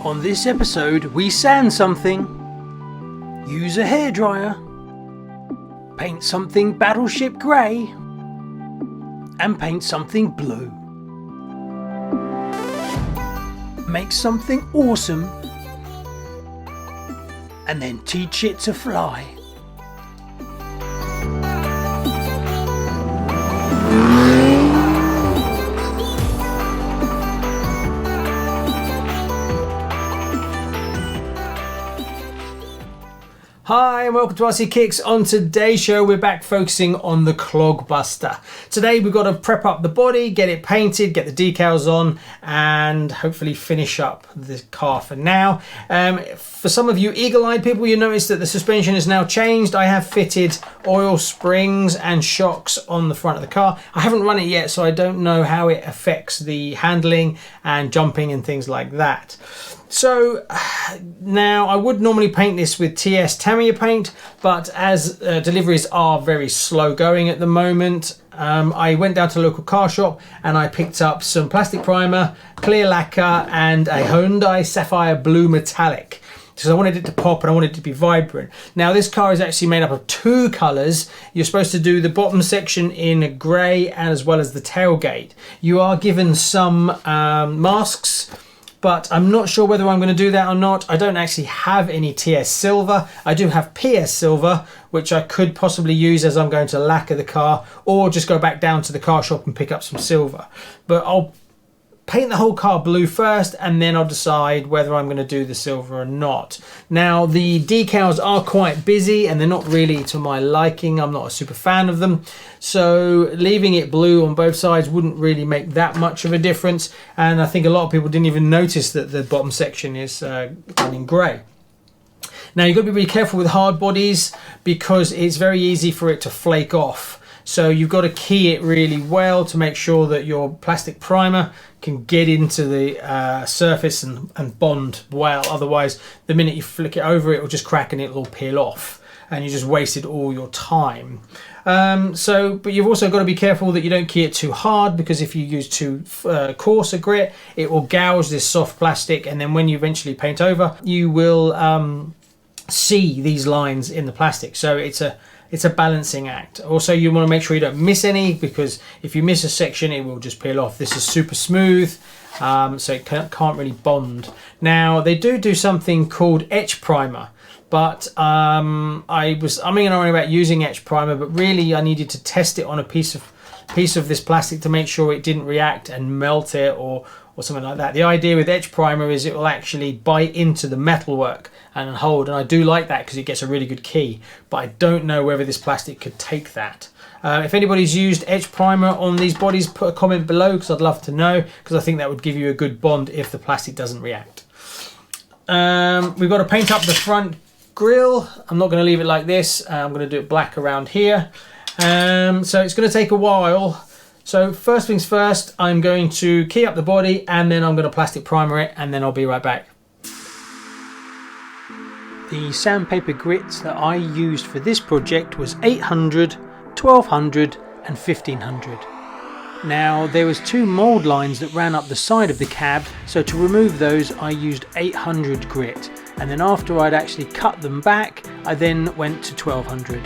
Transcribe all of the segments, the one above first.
On this episode, we sand something, use a hairdryer, paint something battleship grey, and paint something blue. Make something awesome, and then teach it to fly. Hi and welcome to RCKicks. On today's show we're back focusing on the Clod Buster. Today we've got to prep up the body, get it painted, get the decals on and hopefully finish up the car for now. For some of you eagle-eyed people, you notice that the suspension has now changed. I have fitted oil springs and shocks on the front of the car. I haven't run it yet, so I don't know how it affects the handling and jumping and things like that. So now I would normally paint this with TS Tamiya paint, but as deliveries are very slow going at the moment, I went down to the local car shop and I picked up some plastic primer, clear lacquer and a Hyundai Sapphire Blue Metallic. Because I wanted it to pop and I wanted it to be vibrant. Now this car is actually made up of two colours. You're supposed to do the bottom section in grey as well as the tailgate. You are given some masks, but I'm not sure whether I'm going to do that or not. I don't actually have any TS silver. I do have PS silver, which I could possibly use as I'm going to lacquer the car, or just go back down to the car shop and pick up some silver. But I'll paint the whole car blue first and then I'll decide whether I'm going to do the silver or not. Now the decals are quite busy and they're not really to my liking. I'm not a super fan of them, so leaving it blue on both sides wouldn't really make that much of a difference, and I think a lot of people didn't even notice that the bottom section is done in grey. Now you've got to be really careful with hard bodies because it's very easy for it to flake off. So you've got to key it really well to make sure that your plastic primer can get into the surface and bond well. Otherwise, the minute you flick it over, it will just crack and it will all peel off. And you just wasted all your time. But you've also got to be careful that you don't key it too hard, because if you use too coarse a grit, it will gouge this soft plastic. And then when you eventually paint over, you will see these lines in the plastic. So it's a balancing act. Also, you want to make sure you don't miss any, because if you miss a section, it will just peel off. This is super smooth, so it can't really bond. Now, they do something called etch primer, but I was umming and ahhing about using etch primer, but really I needed to test it on a piece of this plastic to make sure it didn't react and melt it or something like that. The idea with etch primer is it will actually bite into the metalwork and hold, and I do like that because it gets a really good key, but I don't know whether this plastic could take that. If anybody's used etch primer on these bodies, put a comment below because I'd love to know, because I think that would give you a good bond if the plastic doesn't react. We've got to paint up the front grille. I'm not going to leave it like this. I'm going to do it black around here. So it's going to take a while. So first things first, I'm going to key up the body and then I'm going to plastic primer it, and then I'll be right back. The sandpaper grits that I used for this project was 800, 1200 and 1500. Now there was two mould lines that ran up the side of the cab, so to remove those I used 800 grit, and then after I'd actually cut them back I then went to 1200.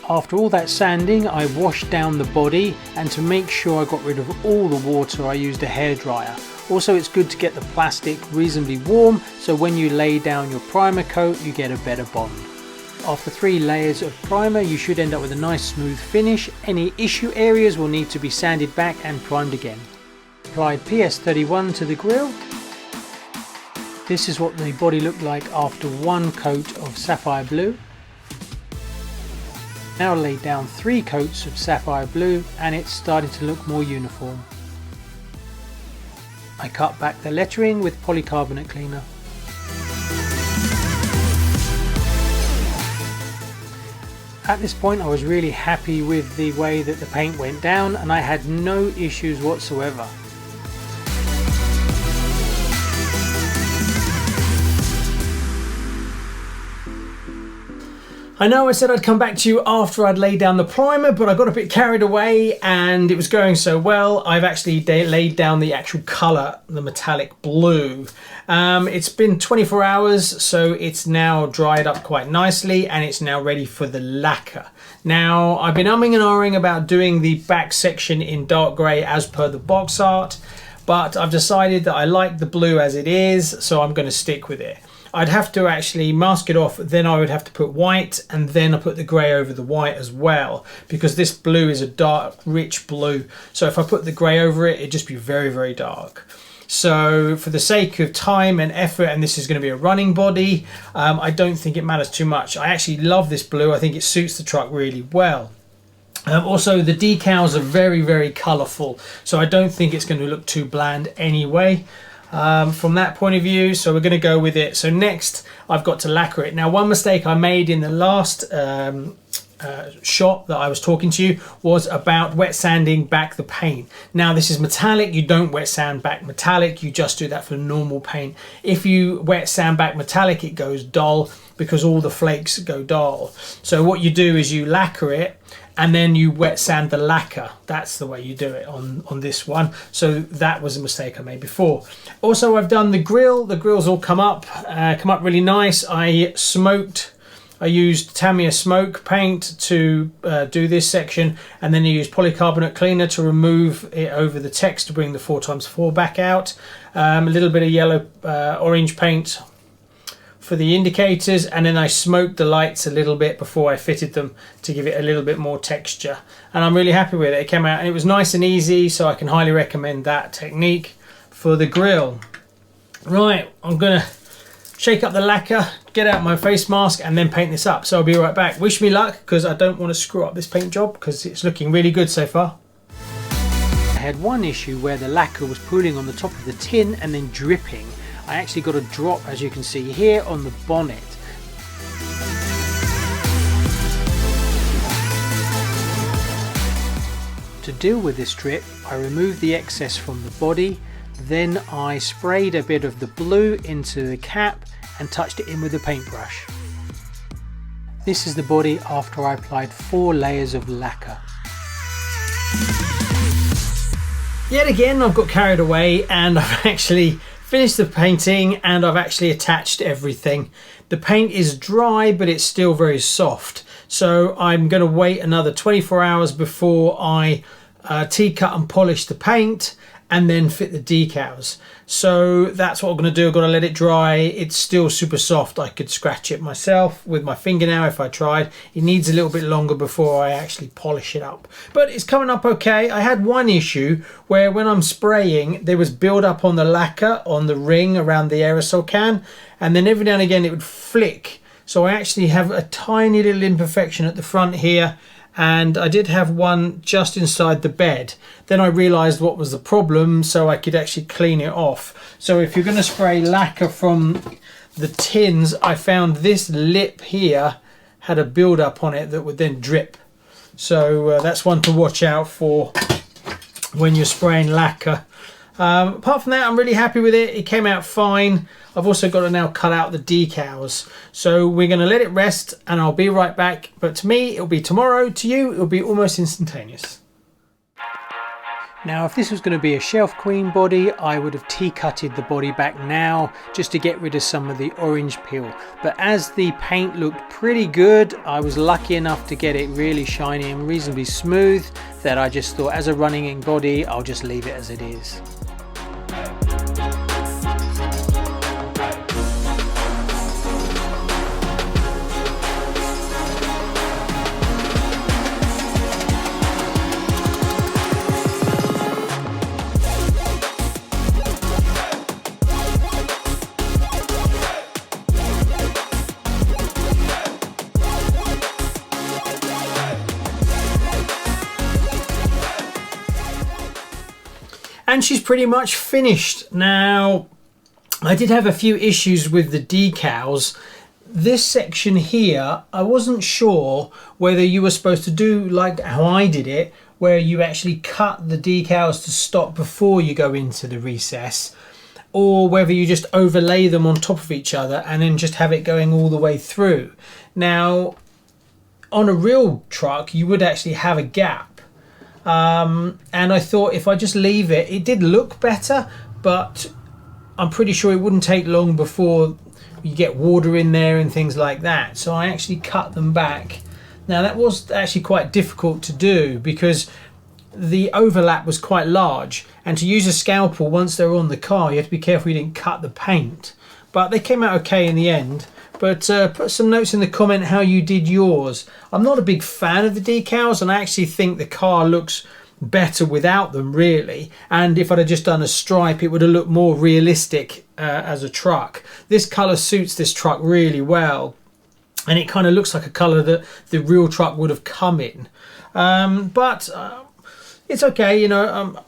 After all that sanding, I washed down the body, and to make sure I got rid of all the water I used a hairdryer. Also, it's good to get the plastic reasonably warm, so when you lay down your primer coat you get a better bond. After 3 layers of primer you should end up with a nice smooth finish. Any issue areas will need to be sanded back and primed again. Applied PS31 to the grille. This is what the body looked like after 1 coat of sapphire blue. Now laid down 3 coats of sapphire blue and it's starting to look more uniform. I cut back the lettering with polycarbonate cleaner. At this point I was really happy with the way that the paint went down and I had no issues whatsoever. I know I said I'd come back to you after I'd laid down the primer, but I got a bit carried away and it was going so well. I've actually laid down the actual colour, the metallic blue. It's been 24 hours, so it's now dried up quite nicely and it's now ready for the lacquer. Now, I've been umming and ahhing about doing the back section in dark grey as per the box art, but I've decided that I like the blue as it is, so I'm going to stick with it. I'd have to actually mask it off, then I would have to put white, and then I put the grey over the white as well, because this blue is a dark, rich blue. So if I put the grey over it, it'd just be very, very dark. So for the sake of time and effort, and this is going to be a running body, I don't think it matters too much. I actually love this blue. I think it suits the truck really well. Also, the decals are very, very colourful, so I don't think it's going to look too bland anyway. From that point of view, so we're going to go with it. So next I've got to lacquer it. Now, one mistake I made in the last shot that I was talking to you was about wet sanding back the paint. Now, this is metallic. You don't wet sand back metallic, you just do that for normal paint. If you wet sand back metallic, it goes dull because all the flakes go dull. So what you do is you lacquer it and then you wet sand the lacquer. That's the way you do it on this one. So that was a mistake I made before. Also, I've done the grill. The grill's all come up really nice. I used Tamiya smoke paint to do this section, and then I used polycarbonate cleaner to remove it over the text to bring the 4x4 back out. A little bit of yellow orange paint for the indicators, and then I smoked the lights a little bit before I fitted them to give it a little bit more texture, and I'm really happy with it. It came out and it was nice and easy, so I can highly recommend that technique for the grill. Right, I'm gonna shake up the lacquer, get out my face mask, and then paint this up. So I'll be right back. Wish me luck, because I don't want to screw up this paint job because it's looking really good so far. I had one issue where the lacquer was pooling on the top of the tin and then dripping. I actually got a drop, as you can see here, on the bonnet. To deal with this drip, I removed the excess from the body, then I sprayed a bit of the blue into the cap and touched it in with a paintbrush. This is the body after I applied 4 layers of lacquer. Yet again, I've got carried away and I've actually finished the painting and I've actually attached everything. The paint is dry, but it's still very soft. So I'm going to wait another 24 hours before I T-cut and polish the paint and then fit the decals. So that's what I'm going to do. I've got to let it dry. It's still super soft. I could scratch it myself with my finger now if I tried. It needs a little bit longer before I actually polish it up, but it's coming up okay. I had one issue where when I'm spraying, there was build up on the lacquer on the ring around the aerosol can, and then every now and again it would flick. So I actually have a tiny little imperfection at the front here, and I did have one just inside the bed. Then I realized what was the problem, so I could actually clean it off. So if you're going to spray lacquer from the tins, I found this lip here had a build up on it that would then drip. So that's one to watch out for when you're spraying lacquer. Apart from that, I'm really happy with it. It came out fine. I've also got to now cut out the decals. So we're going to let it rest and I'll be right back. But to me, it'll be tomorrow. To you, it'll be almost instantaneous. Now, if this was going to be a shelf queen body, I would have T-cutted the body back now just to get rid of some of the orange peel. But as the paint looked pretty good, I was lucky enough to get it really shiny and reasonably smooth that I just thought, as a running in body, I'll just leave it as it is. And she's pretty much finished. Now, I did have a few issues with the decals. This section here, I wasn't sure whether you were supposed to do like how I did it, where you actually cut the decals to stop before you go into the recess, or whether you just overlay them on top of each other and then just have it going all the way through. Now, on a real truck you would actually have a gap, and I thought if I just leave it, it did look better, but I'm pretty sure it wouldn't take long before you get water in there and things like that. So I actually cut them back. Now that was actually quite difficult to do because the overlap was quite large, and to use a scalpel once they're on the car you have to be careful you didn't cut the paint, but they came out okay in the end. But put some notes in the comment how you did yours. I'm not a big fan of the decals, and I actually think the car looks better without them really, and if I'd have just done a stripe it would have looked more realistic as a truck. This colour suits this truck really well, and it kind of looks like a colour that the real truck would have come in, but it's okay, you know.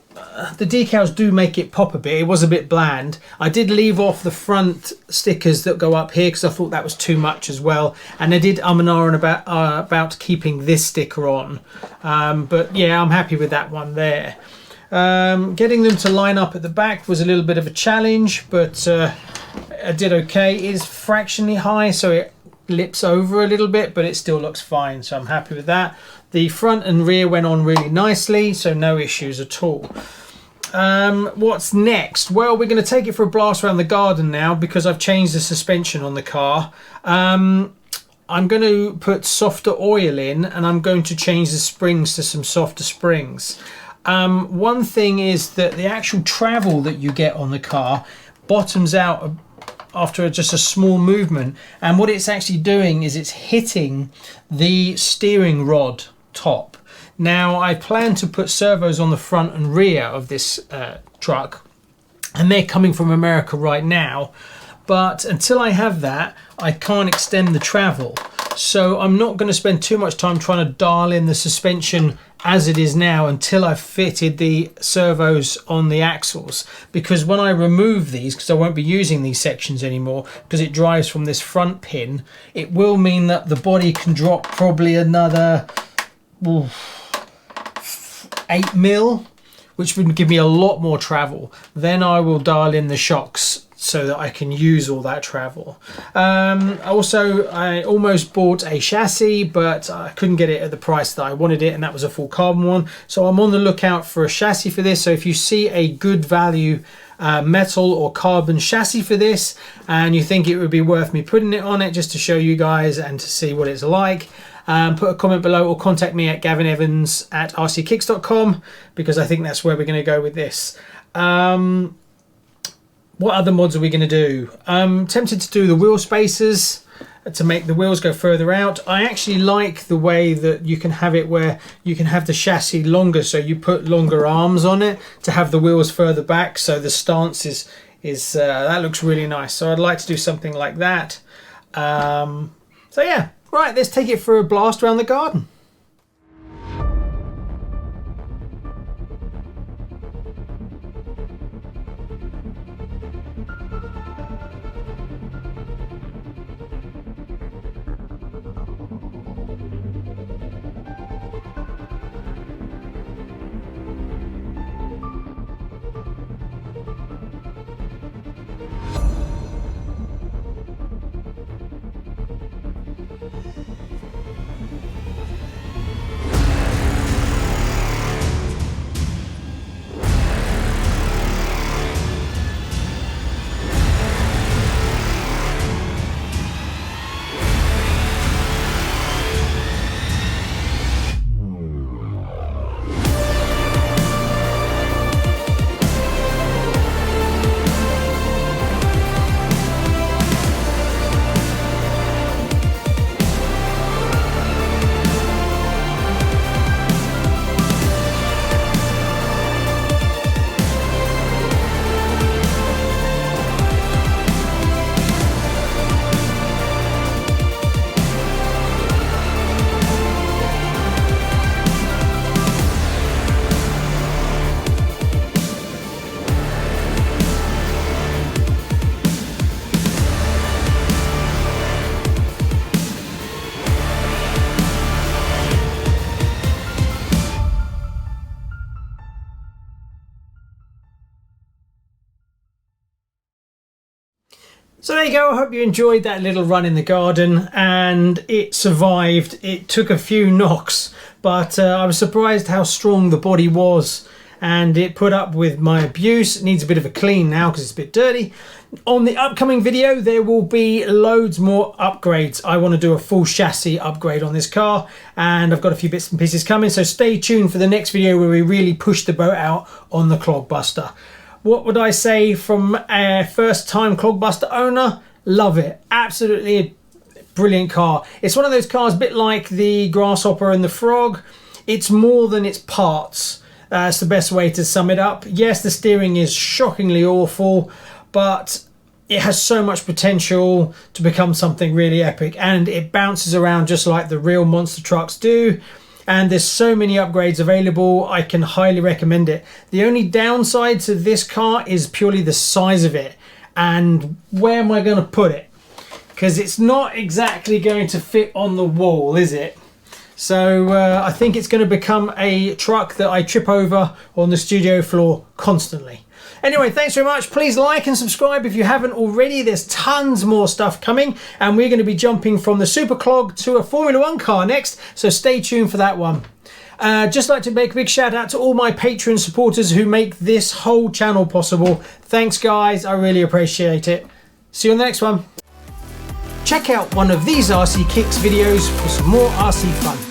The decals do make it pop a bit. It was a bit bland. I did leave off the front stickers that go up here because I thought that was too much as well, and I did and about keeping this sticker on, but yeah, I'm happy with that one there. Getting them to line up at the back was a little bit of a challenge, but I did okay. It is fractionally high, so it lips over a little bit, but it still looks fine, so I'm happy with that. The front and rear went on really nicely, so no issues at all. What's next? Well, we're going to take it for a blast around the garden now because I've changed the suspension on the car. I'm going to put softer oil in, and I'm going to change the springs to some softer springs. One thing is that the actual travel that you get on the car bottoms out after just a small movement, and what it's actually doing is it's hitting the steering rod top. Now I plan to put servos on the front and rear of this truck, and they're coming from America right now, but until I have that I can't extend the travel, so I'm not going to spend too much time trying to dial in the suspension as it is now until I've fitted the servos on the axles, because when I remove these, because I won't be using these sections anymore because it drives from this front pin, it will mean that the body can drop probably another 8 mil, which would give me a lot more travel. Then I will dial in the shocks so that I can use all that travel. Also, I almost bought a chassis, but I couldn't get it at the price that I wanted it, and that was a full carbon one. So I'm on the lookout for a chassis for this. So if you see a good value metal or carbon chassis for this, and you think it would be worth me putting it on it just to show you guys and to see what it's like, put a comment below or contact me at gavinevans@rckicks.com, because I think that's where we're going to go with this. What other mods are we going to do? I'm tempted to do the wheel spacers to make the wheels go further out. I actually like the way that you can have it where you can have the chassis longer, so you put longer arms on it to have the wheels further back, so the stance is that looks really nice. So I'd like to do something like that. So yeah, right, let's take it for a blast around the garden. So there you go, I hope you enjoyed that little run in the garden, and it survived. It took a few knocks, but I was surprised how strong the body was, and it put up with my abuse. It needs a bit of a clean now because it's a bit dirty. On the upcoming video, there will be loads more upgrades. I want to do a full chassis upgrade on this car, and I've got a few bits and pieces coming, so stay tuned for the next video where we really push the boat out on the Clog Buster. What would I say from a first-time Clog Buster owner? Love it. Absolutely a brilliant car. It's one of those cars, a bit like the Grasshopper and the Frog. It's more than its parts. That's the best way to sum it up. Yes, the steering is shockingly awful, but it has so much potential to become something really epic, and it bounces around just like the real monster trucks do. And there's so many upgrades available, I can highly recommend it. The only downside to this car is purely the size of it, and where am I going to put it? Because it's not exactly going to fit on the wall, is it? So I think it's going to become a truck that I trip over on the studio floor constantly. Anyway, thanks very much. Please like and subscribe if you haven't already. There's tons more stuff coming, and we're going to be jumping from the Super Clog to a Formula 1 car next, so stay tuned for that one. Just like to make a big shout out to all my Patreon supporters who make this whole channel possible. Thanks guys, I really appreciate it. See you on the next one. Check out one of these RC Kicks videos for some more RC fun.